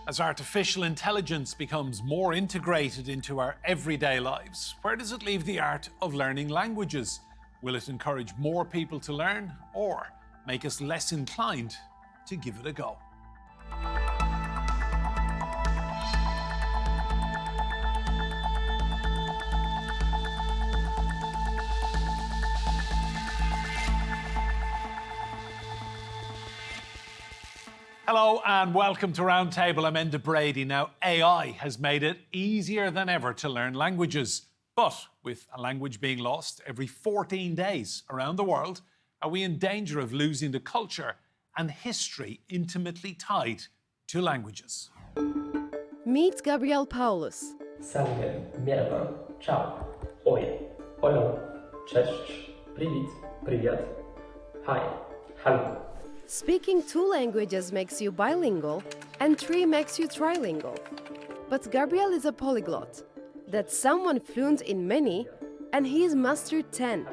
As artificial intelligence becomes more integrated into our everyday lives, where does it leave the art of learning languages? Will it encourage more people to learn or make us less inclined to give it a go? Hello and welcome to Roundtable. I'm Enda Brady. Now, AI has made it easier than ever to learn languages. But with a language being lost every 14 days around the world, are we in danger of losing the culture and history intimately tied to languages? Meet Gabriel Paulus. Salve, merhaba, ciao, oi, hello, cześć, привет, привет, hi, hello. Speaking 2 languages makes you bilingual and 3 makes you trilingual. But Gabriel is a polyglot. That's someone fluent in many, and he's mastered 10.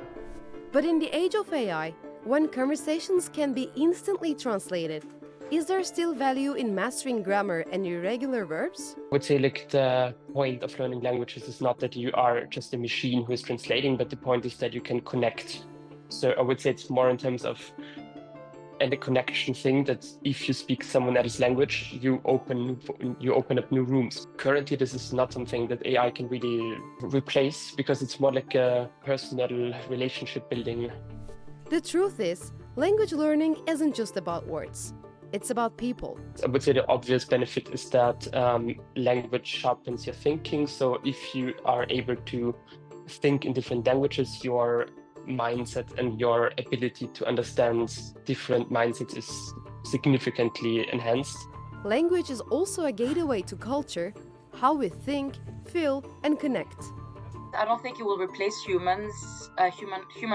But in the age of AI, when conversations can be instantly translated, is there still value in mastering grammar and irregular verbs? I would say the point of learning languages is not that you are just a machine who is translating, but the point is that you can connect. So I would say it's more in terms of the connection thing, that if you speak someone else's language, you open up new rooms. Currently, this is not something that AI can really replace because it's more like a personal relationship building. The truth is, language learning isn't just about words. It's about people. I would say the obvious benefit is that language sharpens your thinking. So if you are able to think in different languages, your mindset and your ability to understand different mindsets is significantly enhanced. Language is also a gateway to culture, how we think, feel, and connect. I don't think it will replace human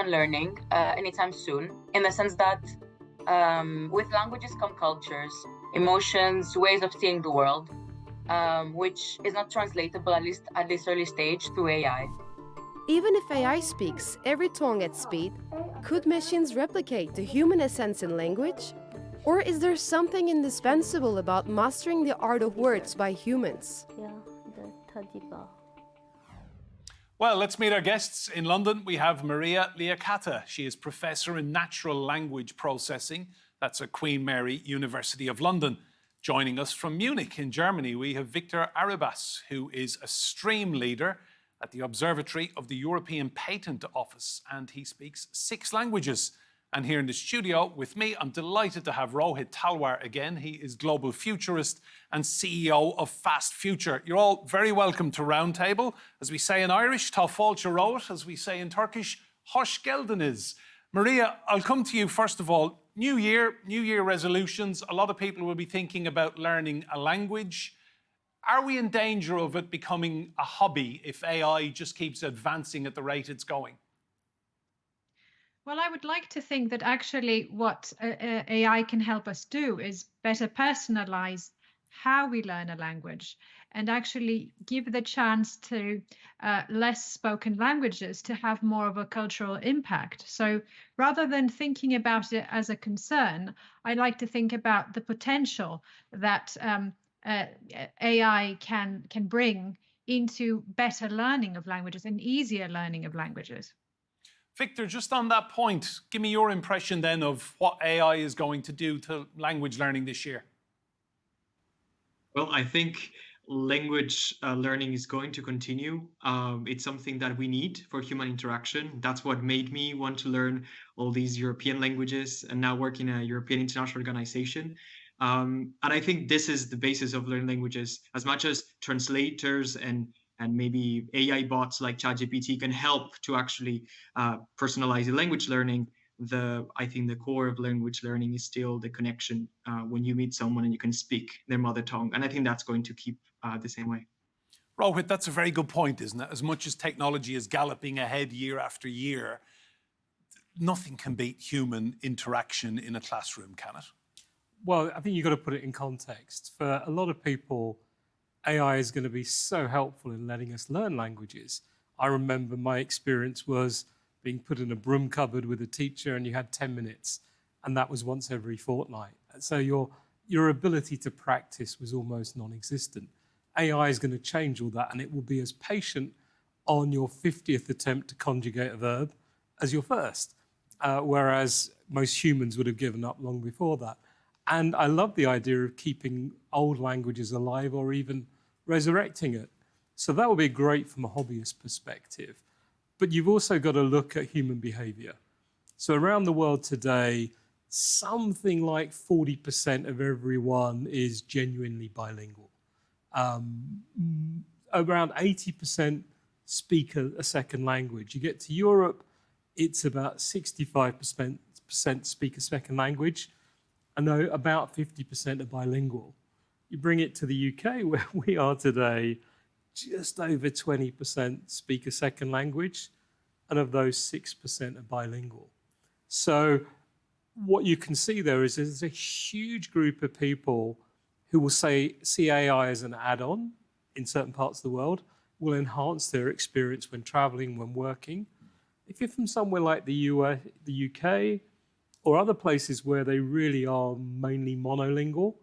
learning anytime soon, in the sense that with languages come cultures, emotions, ways of seeing the world, which is not translatable, at least at this early stage, through AI. Even if AI speaks every tongue at speed, could machines replicate the human essence in language? Or is there something indispensable about mastering the art of words by humans? Well, let's meet our guests. In London, we have Maria Liakata. She is Professor in Natural Language Processing. That's at Queen Mary, University of London. Joining us from Munich in Germany, we have Victor Arribas, who is a stream leader at the Observatory of the European Patent Office, and he speaks 6 languages. And here in the studio with me, I'm delighted to have Rohit Talwar again. He is Global Futurist and CEO of Fast Future. You're all very welcome to Roundtable. As we say in Irish, Tá fáilte rót, as we say in Turkish, Hoş geldiniz. Maria, I'll come to you first of all. New Year resolutions. A lot of people will be thinking about learning a language. Are we in danger of it becoming a hobby if AI just keeps advancing at the rate it's going? Well, I would like to think that actually what AI can help us do is better personalize how we learn a language and actually give the chance to less spoken languages to have more of a cultural impact. So rather than thinking about it as a concern, I like to think about the potential that AI can bring into better learning of languages and easier learning of languages. Victor, just on that point, give me your impression then of what AI is going to do to language learning this year. Well, I think language learning is going to continue. It's something that we need for human interaction. That's what made me want to learn all these European languages and now work in a European international organization. And I think this is the basis of learning languages. As much as translators and maybe AI bots like ChatGPT can help to actually personalize the language learning, I think the core of language learning is still the connection when you meet someone and you can speak their mother tongue. And I think that's going to keep the same way. Rohit, that's a very good point, isn't it? As much as technology is galloping ahead year after year, nothing can beat human interaction in a classroom, can it? Well, I think you've got to put it in context. For a lot of people, AI is going to be so helpful in letting us learn languages. I remember my experience was being put in a broom cupboard with a teacher and you had 10 minutes, and that was once every fortnight. So you're your ability to practice was almost non-existent. AI is going to change all that, and it will be as patient on your 50th attempt to conjugate a verb as your first, whereas most humans would have given up long before that. And I love the idea of keeping old languages alive or even resurrecting it. So that would be great from a hobbyist perspective. But you've also got to look at human behavior. So around the world today, something like 40% of everyone is genuinely bilingual. Around 80% speak a second language. You get to Europe, it's about 65% speak a second language. I know about 50% are bilingual. You bring it to the UK, where we are today, just over 20% speak a second language, and of those, 6% are bilingual. So what you can see there is there's a huge group of people who will see AI as an add-on in certain parts of the world, will enhance their experience when traveling, when working. If you're from somewhere like the US, the UK, or other places where they really are mainly monolingual,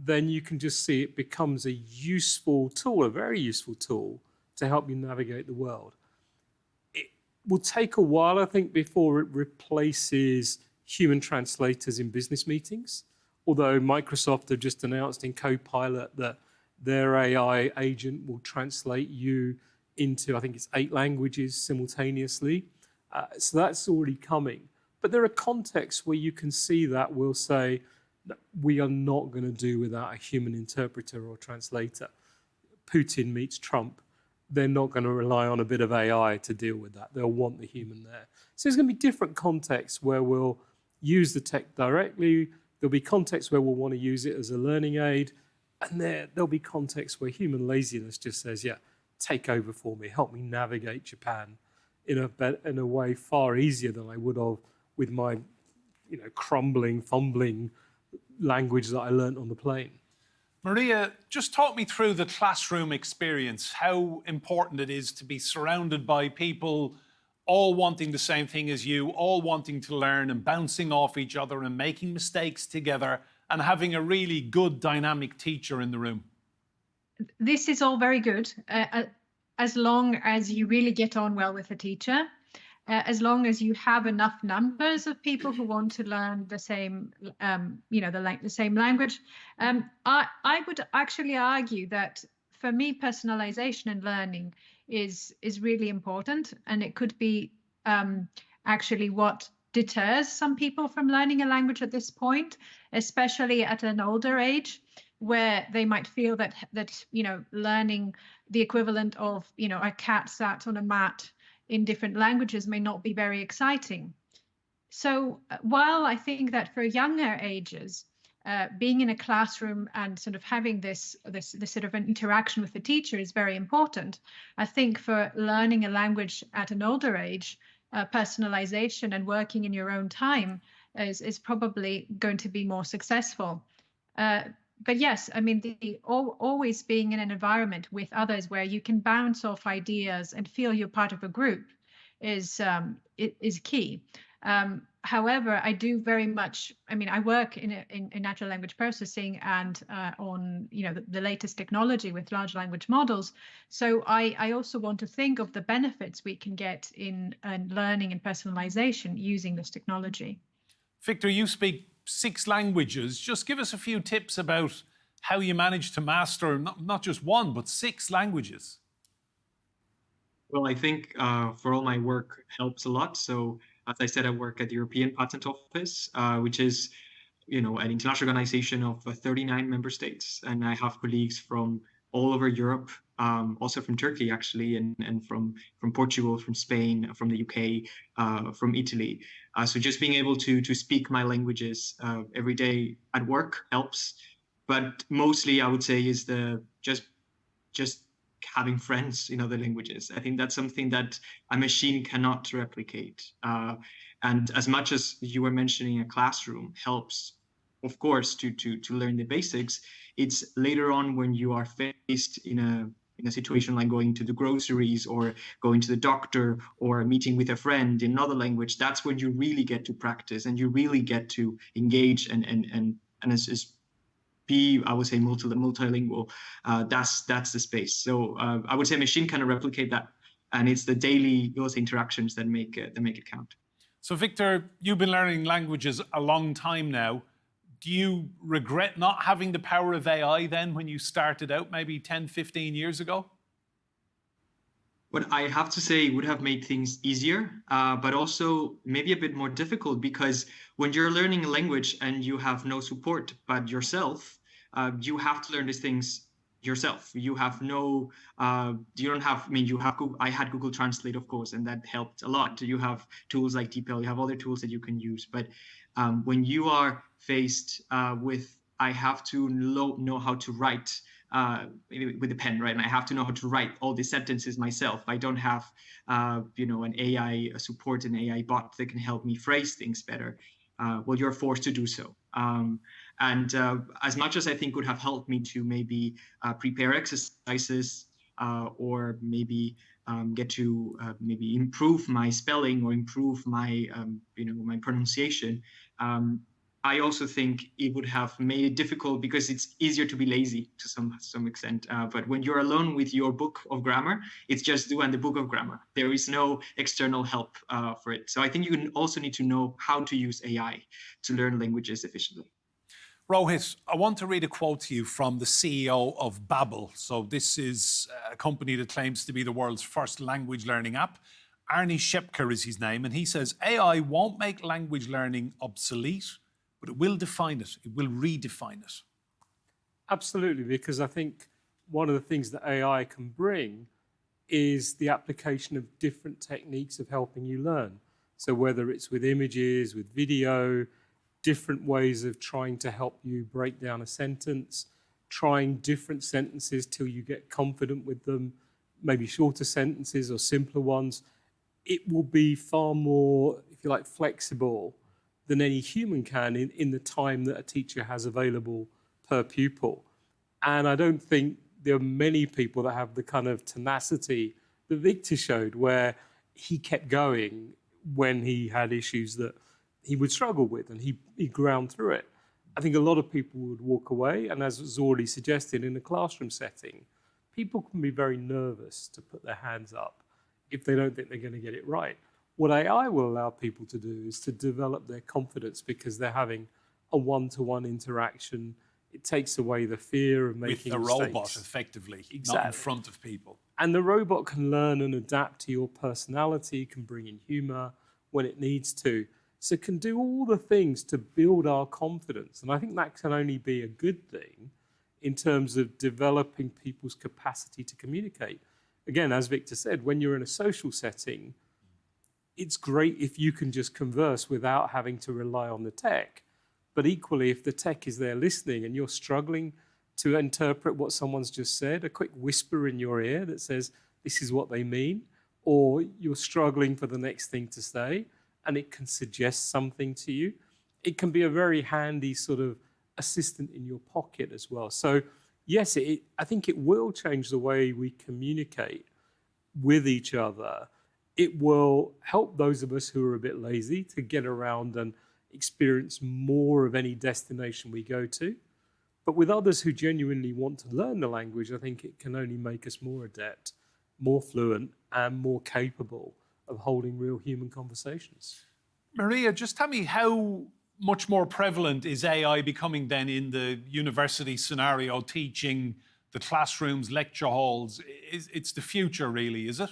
then you can just see it becomes a useful tool, a very useful tool to help you navigate the world. It will take a while, I think, before it replaces human translators in business meetings, although Microsoft have just announced in Copilot that their AI agent will translate you into, I think it's 8 languages simultaneously. So that's already coming. But there are contexts where you can see that we'll say, we are not going to do without a human interpreter or translator. Putin meets Trump. They're not going to rely on a bit of AI to deal with that. They'll want the human there. So there's going to be different contexts where we'll use the tech directly. There'll be contexts where we'll want to use it as a learning aid. And there'll be contexts where human laziness just says, yeah, take over for me, help me navigate Japan in a way far easier than I would have with my crumbling, fumbling language that I learned on the plane. Maria, just talk me through the classroom experience, how important it is to be surrounded by people all wanting the same thing as you, all wanting to learn and bouncing off each other and making mistakes together and having a really good dynamic teacher in the room. This is all very good, as long as you really get on well with the teacher, as long as you have enough numbers of people who want to learn the same, the same language. I would actually argue that for me, personalization in learning is really important, and it could be actually what deters some people from learning a language at this point, especially at an older age, where they might feel that learning the equivalent of a cat sat on a mat in different languages may not be very exciting. So while I think that for younger ages, being in a classroom and sort of having this sort of an interaction with the teacher is very important, I think for learning a language at an older age, personalization and working in your own time is probably going to be more successful. But yes, I mean, always being in an environment with others where you can bounce off ideas and feel you're part of a group is key. However, I do very much, I work in natural language processing and on the latest technology with large language models. So I also want to think of the benefits we can get in learning and personalization using this technology. Victor, you speak 6 languages. Just give us a few tips about how you manage to master not just 1, but 6 languages. Well, I think for all my work helps a lot. So as I said, I work at the European Patent Office, which is, an international organization of 39 member states. And I have colleagues from all over Europe, also from Turkey, actually, and from Portugal, from Spain, from the UK, from Italy. So just being able to speak my languages every day at work helps. But mostly, I would say, is just having friends in other languages. I think that's something that a machine cannot replicate. And as much as you were mentioning, a classroom helps, of course, to learn the basics. It's later on when you are faced in a situation like going to the groceries or going to the doctor or meeting with a friend in another language, that's when you really get to practice and you really get to engage and as be, I would say, multilingual, that's the space. So I would say machine kind of replicate that, and it's the daily those interactions that make it count. So Victor, you've been learning languages a long time now. Do you regret not having the power of AI then when you started out maybe 10, 15 years ago? What I have to say would have made things easier, but also maybe a bit more difficult, because when you're learning a language and you have no support but yourself, you have to learn these things yourself. You have no, you don't have, I mean, you have Google, I had Google Translate, of course, and that helped a lot. You have tools like DeepL, you have other tools that you can use. But when you are faced with, I have to know how to write with a pen, right? And I have to know how to write all these sentences myself. I don't have, an AI support, an AI bot that can help me phrase things better. Well, you're forced to do so. And as much as I think would have helped me to maybe prepare exercises or maybe get to maybe improve my spelling or improve my, my pronunciation, I also think it would have made it difficult because it's easier to be lazy to some extent. But when you're alone with your book of grammar, it's just you and the book of grammar. There is no external help for it. So I think you also need to know how to use AI to learn languages efficiently. Rohit, I want to read a quote to you from the CEO of Babbel. So this is a company that claims to be the world's first language learning app. Arnie Shepker is his name, and he says, AI won't make language learning obsolete, but it will define it. It will redefine it. Absolutely, because I think one of the things that AI can bring is the application of different techniques of helping you learn. So whether it's with images, with video, different ways of trying to help you break down a sentence, trying different sentences till you get confident with them, maybe shorter sentences or simpler ones. It will be far more, if you like, flexible than any human can in the time that a teacher has available per pupil. And I don't think there are many people that have the kind of tenacity that Victor showed, where he kept going when he had issues that he would struggle with, and he ground through it. I think a lot of people would walk away, and as was already suggested, in a classroom setting, people can be very nervous to put their hands up if they don't think they're going to get it right. What AI will allow people to do is to develop their confidence because they're having a one-to-one interaction. It takes away the fear of making with the mistakes. robot, effectively, Exactly. not in front of people. And the robot can learn and adapt to your personality, can bring in humor when it needs to. So it can do all the things to build our confidence. And I think that can only be a good thing in terms of developing people's capacity to communicate. Again, as Victor said, when you're in a social setting, it's great if you can just converse without having to rely on the tech. But equally, if the tech is there listening and you're struggling to interpret what someone's just said, a quick whisper in your ear that says, this is what they mean, or you're struggling for the next thing to say, and it can suggest something to you, it can be a very handy sort of assistant in your pocket as well. So yes, I think it will change the way we communicate with each other. It will help those of us who are a bit lazy to get around and experience more of any destination we go to. But with others who genuinely want to learn the language, I think it can only make us more adept, more fluent, and more capable of holding real human conversations. Maria, just tell me, how much more prevalent is AI becoming then in the university scenario, teaching, the classrooms, lecture halls? It's the future, really, is it?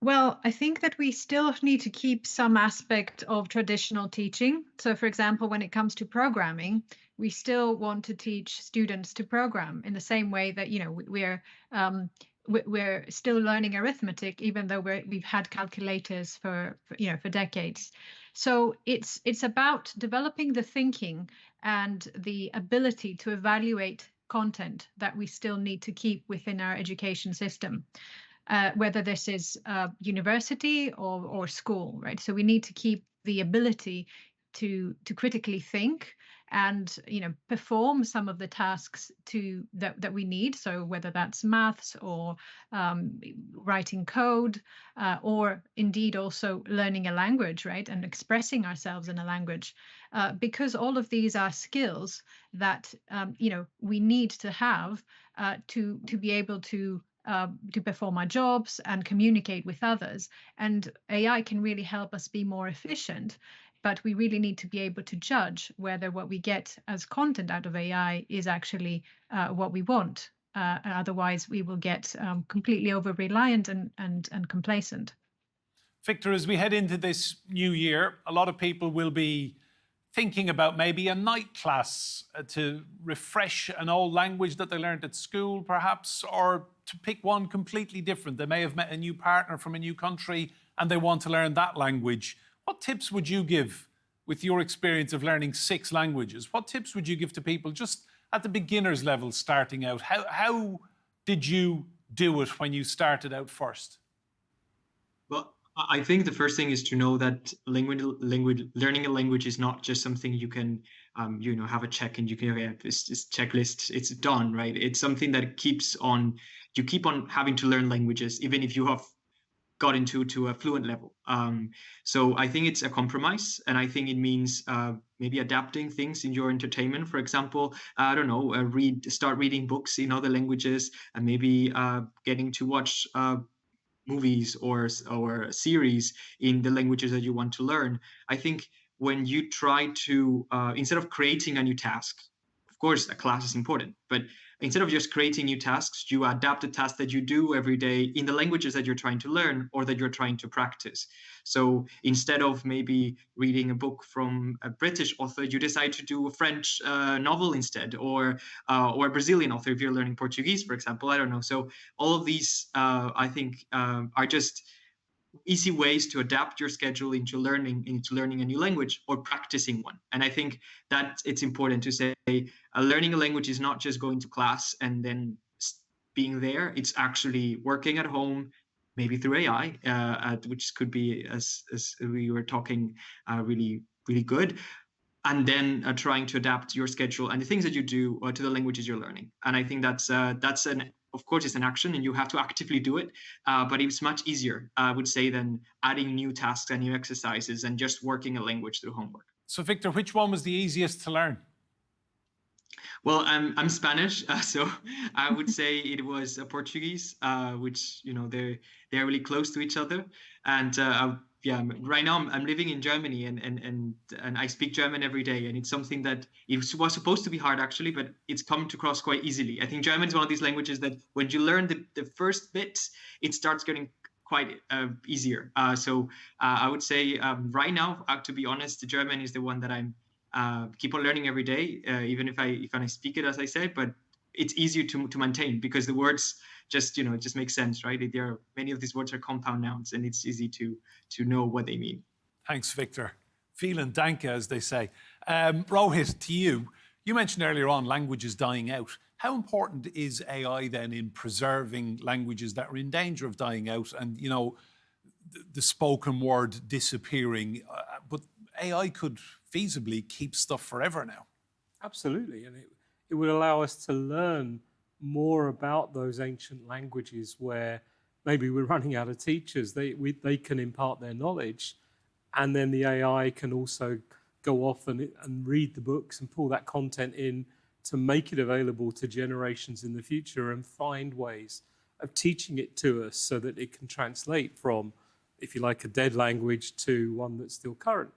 Well, I think that we still need to keep some aspect of traditional teaching. So, for example, when it comes to programming, we still want to teach students to program in the same way that, we're still learning arithmetic, even though we've had calculators for decades. So it's about developing the thinking and the ability to evaluate content that we still need to keep within our education system. Whether this is university or school, right? So we need to keep the ability to critically think and perform some of the tasks that we need. So whether that's maths or writing code, or indeed also learning a language, right, and expressing ourselves in a language, because all of these are skills that we need to have to be able to perform our jobs and communicate with others. And AI can really help us be more efficient, but we really need to be able to judge whether what we get as content out of AI is actually what we want. Otherwise, we will get completely over-reliant and complacent. Victor, as we head into this new year, a lot of people will be thinking about maybe a night class to refresh an old language that they learned at school, perhaps, or to pick one completely different. They may have met a new partner from a new country and they want to learn that language. What tips would you give with your experience of learning 6 languages? What tips would you give to people just at the beginner's level starting out? How did you do it when you started out first? Well, I think the first thing is to know that learning a language is not just something you can, have a check and you can have this checklist. It's done, right? It's something that you keep on having to learn languages, even if you have got to a fluent level. So I think it's a compromise, and I think it means maybe adapting things in your entertainment. For example, I don't know, start reading books in other languages, and maybe getting to watch movies or series in the languages that you want to learn. I think when you try to, instead of creating a new task, of course, a class is important, but instead of just creating new tasks, you adapt the tasks that you do every day in the languages that you're trying to learn or that you're trying to practice. So instead of maybe reading a book from a British author, you decide to do a French novel instead, or a Brazilian author if you're learning Portuguese, for example. I don't know. So all of these, I think, are just easy ways to adapt your schedule into learning a new language or practicing one. And I think that it's important to say learning a language is not just going to class and then being there. It's actually working at home, maybe through AI, which could be, as we were talking, really, really good. And then trying to adapt your schedule and the things that you do to the languages you're learning. And I think of course, it's an action and you have to actively do it, but it's much easier, I would say, than adding new tasks and new exercises and just working a language through homework. So, Victor, which one was the easiest to learn? Well, I'm Spanish, so I would say it was Portuguese, which they're really close to each other, and right now I'm living in Germany, and I speak German every day, and it's something that it was supposed to be hard actually, but it's come across quite easily. I think German is one of these languages that when you learn the first bits, it starts getting quite easier. So I would say right now, to be honest, the German is the one that I'm keep on learning every day, even if I speak it, as I said, but it's easier to maintain because the words just it just makes sense, right? Many of these words are compound nouns, and it's easy to know what they mean. Thanks, Victor. Vielen Dank, as they say. Rohit, to you. You mentioned earlier on languages dying out. How important is AI then in preserving languages that are in danger of dying out and, the spoken word disappearing? But AI could feasibly keep stuff forever now. Absolutely. And it would allow us to learn more about those ancient languages where maybe we're running out of teachers. They can impart their knowledge, and then the AI can also go off and read the books and pull that content in to make it available to generations in the future and find ways of teaching it to us so that it can translate from, if you like, a dead language to one that's still current.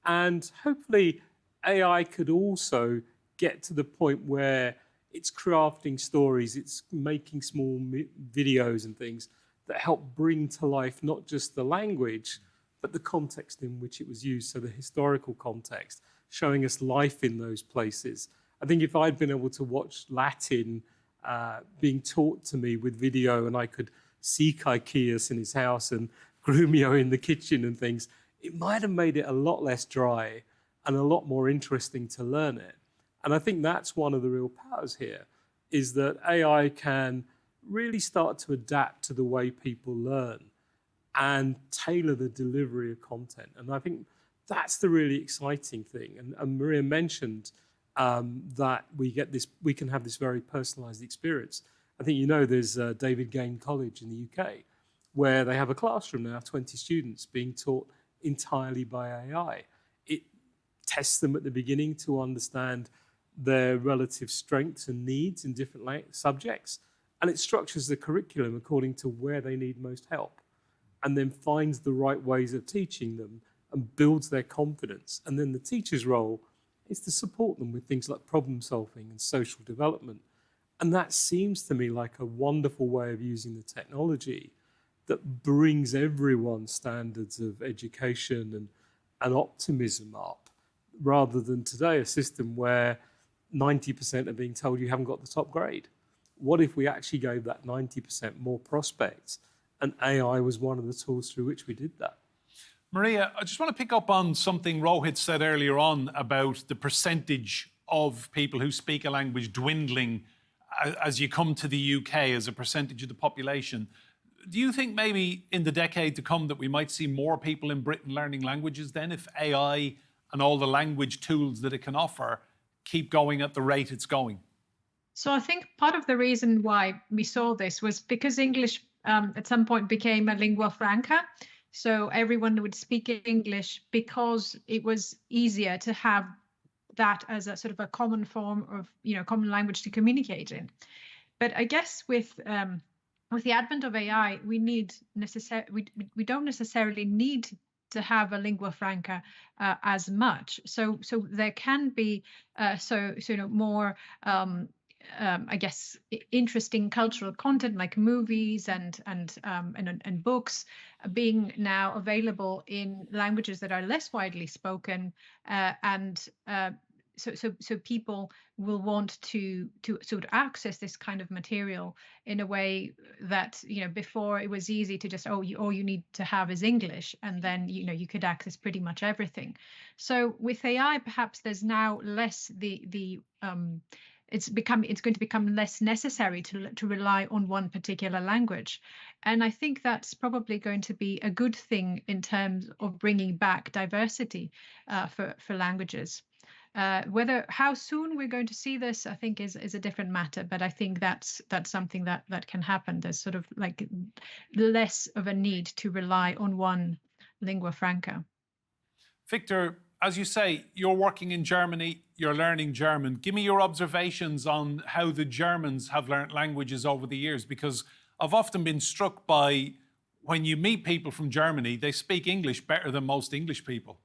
And hopefully AI could also get to the point where it's crafting stories, it's making small videos and things that help bring to life not just the language, but the context in which it was used, so the historical context, showing us life in those places. I think if I'd been able to watch Latin being taught to me with video, and I could see Caecius in his house and Grumio in the kitchen and things, it might have made it a lot less dry and a lot more interesting to learn it. And I think that's one of the real powers here, is that AI can really start to adapt to the way people learn and tailor the delivery of content. And I think that's the really exciting thing. And Maria mentioned that we can have this very personalized experience. I think there's David Gain College in the UK, where they have a classroom now, 20 students being taught entirely by AI. It tests them at the beginning to understand their relative strengths and needs in different subjects, and it structures the curriculum according to where they need most help, and then finds the right ways of teaching them and builds their confidence. And then the teacher's role is to support them with things like problem solving and social development. And that seems to me like a wonderful way of using the technology that brings everyone's standards of education and optimism up, rather than today a system where 90% are being told you haven't got the top grade. What if we actually gave that 90% more prospects, and AI was one of the tools through which we did that? Maria, I just want to pick up on something Rohit said earlier on about the percentage of people who speak a language dwindling as you come to the UK as a percentage of the population. Do you think maybe in the decade to come that we might see more people in Britain learning languages then, if AI and all the language tools that it can offer keep going at the rate it's going? So I think part of the reason why we saw this was because English at some point became a lingua franca. So everyone would speak English because it was easier to have that as a sort of a common form of, common language to communicate in. But I guess with the advent of AI, we don't necessarily need to have a lingua franca as much. So there can be more I guess interesting cultural content like movies and books being now available in languages that are less widely spoken, so people will want to sort of access this kind of material in a way that before it was easy to just all you need to have is English, and then you could access pretty much everything. So with AI, perhaps there's now less it's going to become less necessary to rely on one particular language. And I think that's probably going to be a good thing in terms of bringing back diversity for languages. How soon we're going to see this, I think, is a different matter. But I think that's something that can happen. There's sort of like less of a need to rely on one lingua franca. Victor, as you say, you're working in Germany, you're learning German. Give me your observations on how the Germans have learnt languages over the years, because I've often been struck by when you meet people from Germany, they speak English better than most English people.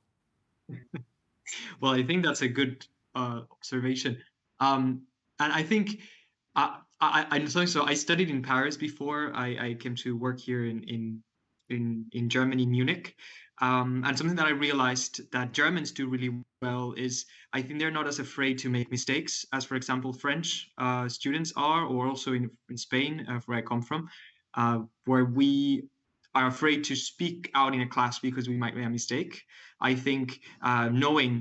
Well, I think that's a good observation. And I think so I studied in Paris before I came to work here in Germany, Munich. And something that I realized that Germans do really well is I think they're not as afraid to make mistakes as, for example, French students are, or also in Spain, where I come from, where we are afraid to speak out in a class because we might make a mistake. I think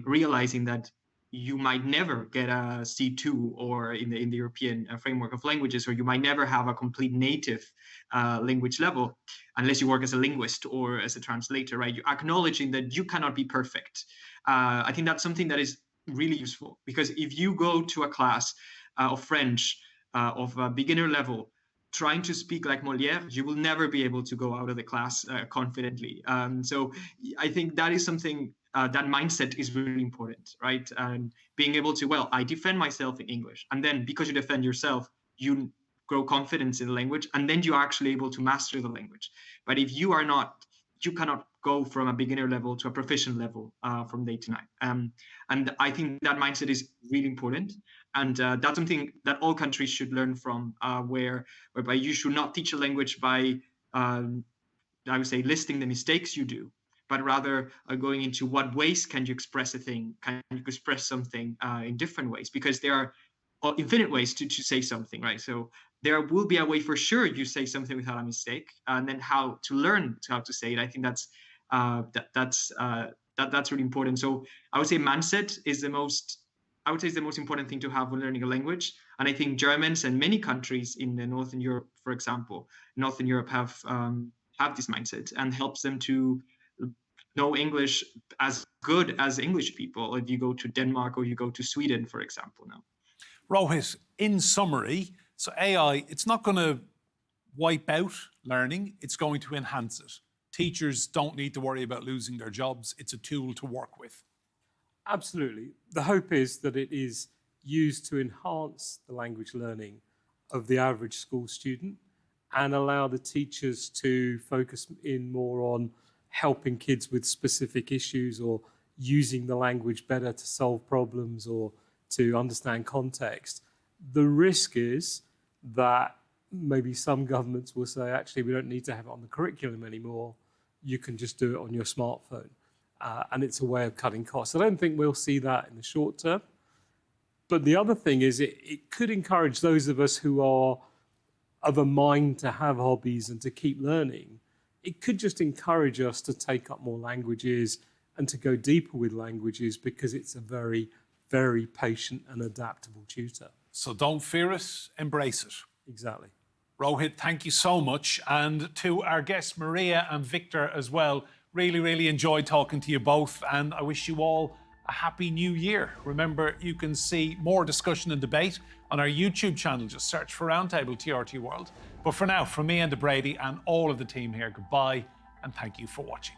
realizing that you might never get a C2 or in the European framework of languages, or you might never have a complete native language level unless you work as a linguist or as a translator, right? You're acknowledging that you cannot be perfect. I think that's something that is really useful, because if you go to a class of French of a beginner level, trying to speak like Molière, you will never be able to go out of the class confidently. So I think that is something, that mindset is really important, right? And being able to, I defend myself in English. And then because you defend yourself, you grow confidence in the language, and then you're actually able to master the language. But if you are not, you cannot go from a beginner level to a proficient level from day to night. And I think that mindset is really important. And that's something that all countries should learn from, whereby you should not teach a language by, I would say, listing the mistakes you do, but rather going into what ways can you express a thing? Can you express something in different ways? Because there are infinite ways to say something, right? So there will be a way for sure you say something without a mistake, and then how to learn how to say it. I think that's really important. So I would say mindset is the most important thing to have when learning a language. And I think Germans and many countries in the Northern Europe, for example, Northern Europe have this mindset, and helps them to know English as good as English people if you go to Denmark or you go to Sweden, for example, now. Rohit, in summary, so AI, it's not going to wipe out learning, it's going to enhance it. Teachers don't need to worry about losing their jobs. It's a tool to work with. Absolutely. The hope is that it is used to enhance the language learning of the average school student and allow the teachers to focus in more on helping kids with specific issues or using the language better to solve problems or to understand context. The risk is that maybe some governments will say, actually, we don't need to have it on the curriculum anymore. You can just do it on your smartphone. And it's a way of cutting costs. I don't think we'll see that in the short term. But the other thing is it could encourage those of us who are of a mind to have hobbies and to keep learning. It could just encourage us to take up more languages and to go deeper with languages because it's a very, very patient and adaptable tutor. So don't fear it, embrace it. Exactly. Rohit, thank you so much. And to our guests, Maria and Victor as well, really, really enjoyed talking to you both. And I wish you all a happy new year. Remember, you can see more discussion and debate on our YouTube channel. Just search for Roundtable TRT World. But for now, from me, Enda Brady, and all of the team here, goodbye and thank you for watching.